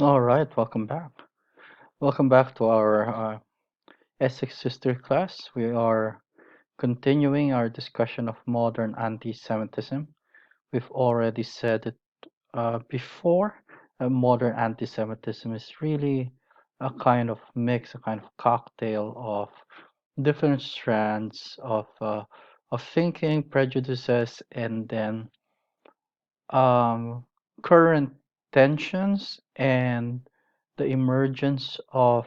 All right, welcome back. Welcome back to our S6 history class. We are continuing our discussion of modern anti-Semitism. We've already said it before. Modern anti-Semitism is really a kind of mix, a kind of cocktail of different strands of thinking, prejudices, and then um, current tensions and the emergence of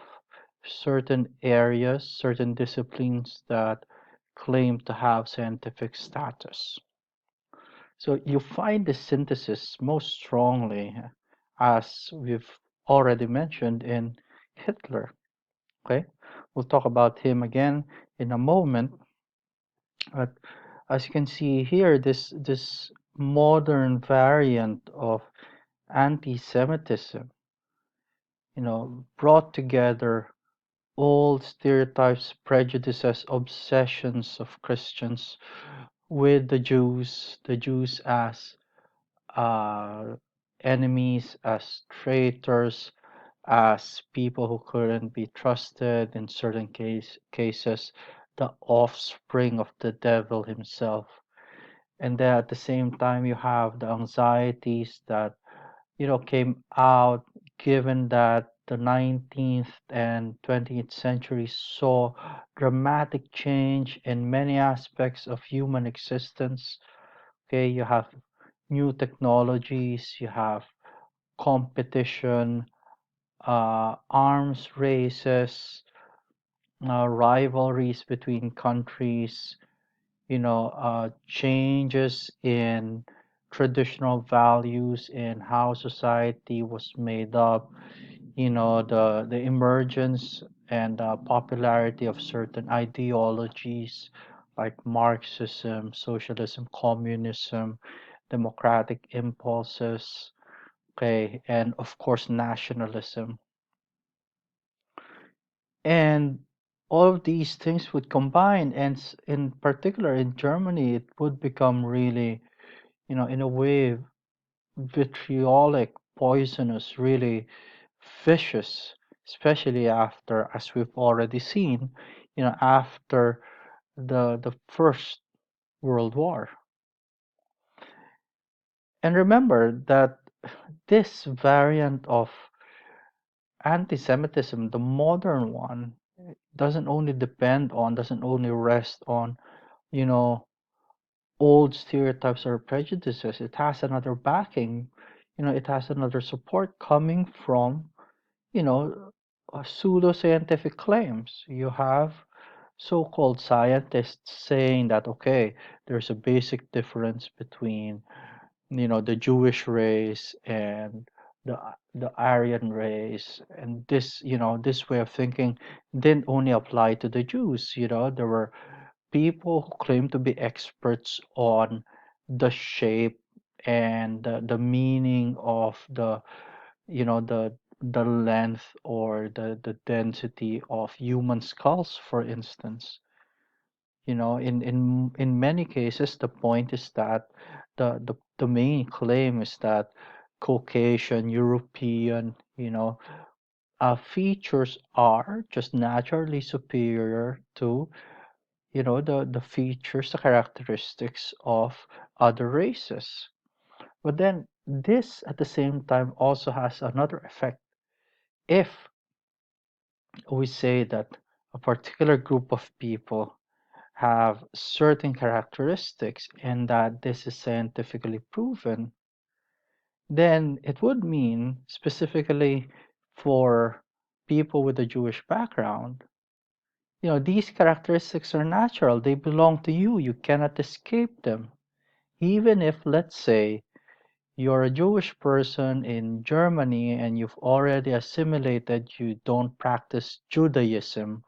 certain areas, certain disciplines that claim to have scientific status. So you find the synthesis most strongly, as we've already mentioned, in Hitler. Okay, we'll talk about him again in a moment. But as you can see here, this modern variant of anti-Semitism, brought together old stereotypes, prejudices, obsessions of Christians with the Jews as uh, enemies, as traitors, as people who couldn't be trusted in certain cases, the offspring of the devil himself. And then at the same time, you have the anxieties that came out given that the 19th and 20th centuries saw dramatic change in many aspects of human existence. Okay, you have new technologies, you have competition, arms races, rivalries between countries, changes in traditional values in how society was made up, the emergence and popularity of certain ideologies like Marxism, socialism, communism, democratic impulses, okay, and of course nationalism. And all of these things would combine, and in particular in Germany, it would become really, in a way, vitriolic, poisonous, really vicious, especially after, as we've already seen, after the First World War. And remember that this variant of anti-Semitism, the modern one, doesn't only rest on, you know, old stereotypes or prejudices. It has another backing, it has another support coming from, pseudoscientific claims. You have so-called scientists saying that, okay, there's a basic difference between, the Jewish race and the Aryan race, and this way of thinking didn't only apply to the Jews. There were people who claim to be experts on the shape and the meaning of the length or the density of human skulls, for instance. In many cases, the point is that the main claim is that Caucasian, European, features are just naturally superior to, the features, the characteristics of other races. But then this at the same time also has another effect. If we say that a particular group of people have certain characteristics and that this is scientifically proven, then it would mean specifically for people with a Jewish background, these characteristics are natural. They belong to you. You cannot escape them. Even if, let's say, you're a Jewish person in Germany and you've already assimilated, you don't practice Judaism,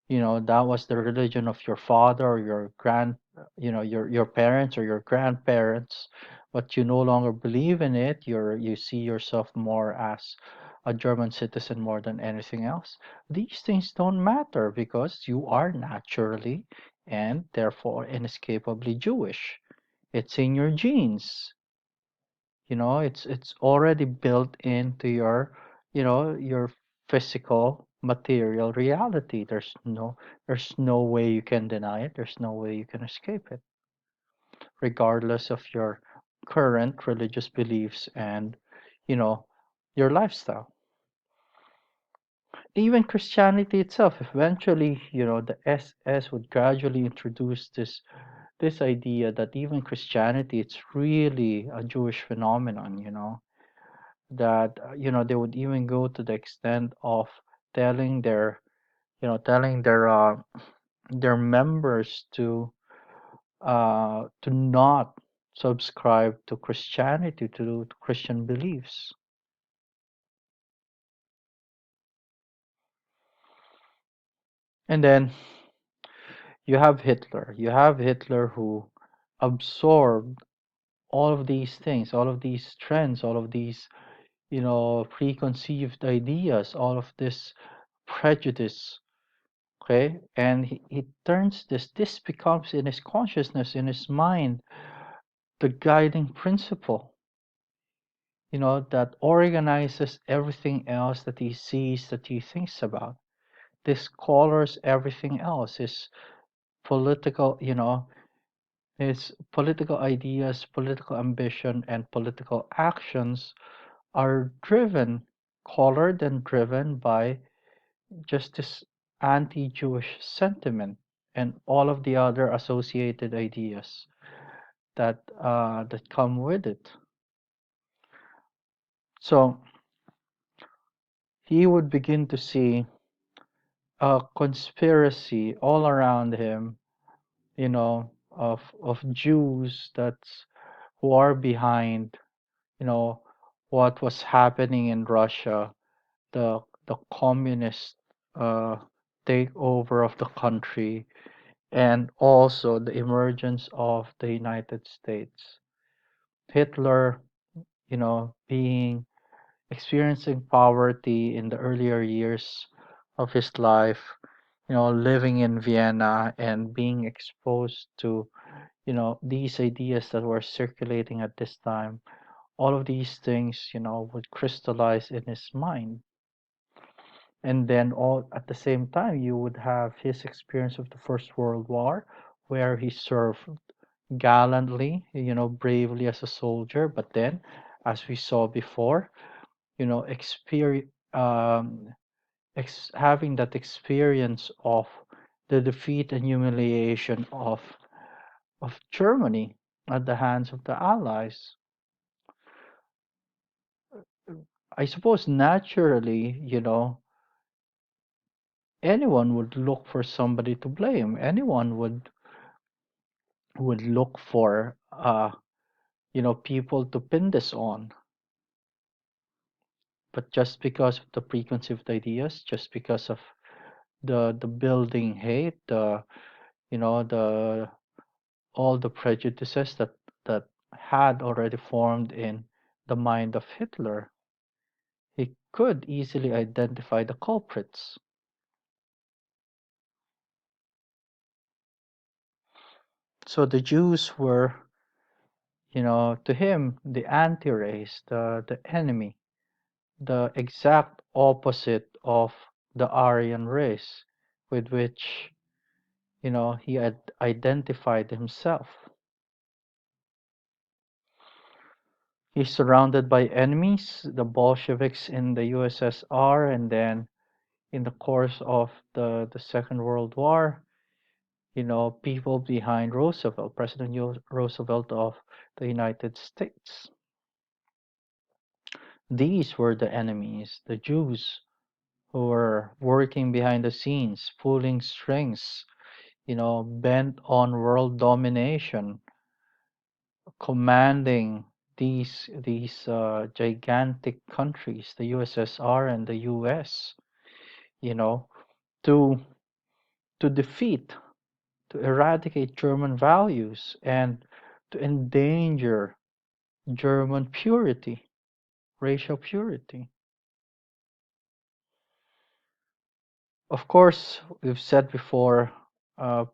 that was the religion of your father or your parents or your grandparents, but you no longer believe in it. You see yourself more as a German citizen more than anything else. These things don't matter because you are naturally and therefore inescapably Jewish. It's in your genes. It's already built into your your physical material reality. There's no way you can deny it. There's no way you can escape it, regardless of your current religious beliefs and you know your lifestyle. Even Christianity itself, eventually, the SS would gradually introduce this idea that even Christianity, it's really a Jewish phenomenon, that they would even go to the extent of telling their members to not subscribe to Christianity, to Christian beliefs. And then you have Hitler who absorbed all of these things, all of these trends, all of these preconceived ideas, all of this prejudice. Okay, and he turns this becomes in his consciousness, in his mind, the guiding principle, that organizes everything else that he sees, that he thinks about. This colors everything else. Political you know his political ideas, political ambition, and political actions are colored and driven by just this anti-Jewish sentiment and all of the other associated ideas that come with it. So he would begin to see a conspiracy all around him, of Jews who are behind, you know, what was happening in Russia, the communist uh, takeover of the country, and also the emergence of the United States. Hitler, being experiencing poverty in the earlier years of his life, living in Vienna and being exposed to, these ideas that were circulating at this time, all of these things, would crystallize in his mind. And then all at the same time, you would have his experience of the First World War, where he served gallantly, bravely as a soldier. But then, as we saw before, experience having that experience of the defeat and humiliation of Germany at the hands of the Allies. I suppose naturally, anyone would look for somebody to blame. Anyone would look for people to pin this on. But just because of the preconceived ideas, just because of the building hate, the all the prejudices that had already formed in the mind of Hitler, he could easily identify the culprits. So the Jews were, to him, the anti-race, the enemy, the exact opposite of the Aryan race with which, he had identified himself. He's surrounded by enemies, the Bolsheviks in the USSR, and then in the course of the Second World War, people behind Roosevelt, President Roosevelt of the United States. These were the enemies, the Jews, who were working behind the scenes, pulling strings, bent on world domination, commanding these gigantic countries, the USSR and the US, you know, to to defeat, to eradicate German values and to endanger German purity, racial purity. Of course, we've said before, uh,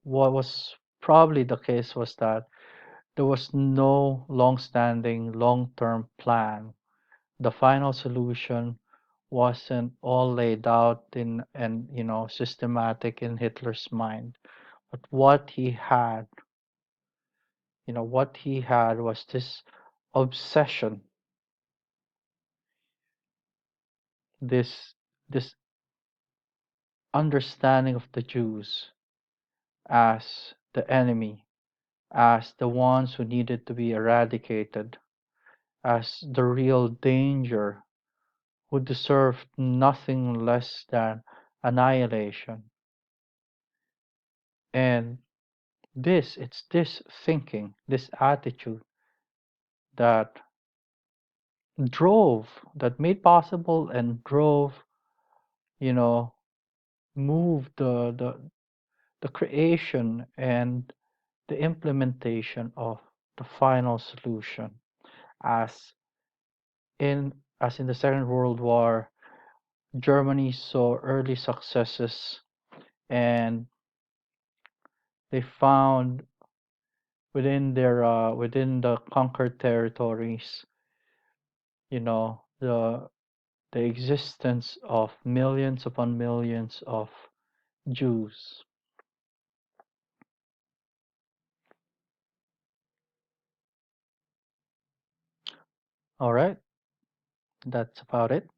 what was probably the case was that there was no long-standing, long-term plan. The final solution wasn't all laid out in and systematic in Hitler's mind, but what he had was this obsession, this this understanding of the Jews as the enemy, as the ones who needed to be eradicated, as the real danger, who deserved nothing less than annihilation. And it's this thinking, this attitude that that made possible and you know, moved the creation and the implementation of the final solution, as as in the Second World War, Germany saw early successes, and they found within the conquered territories, the existence of millions upon millions of Jews. All right, that's about it.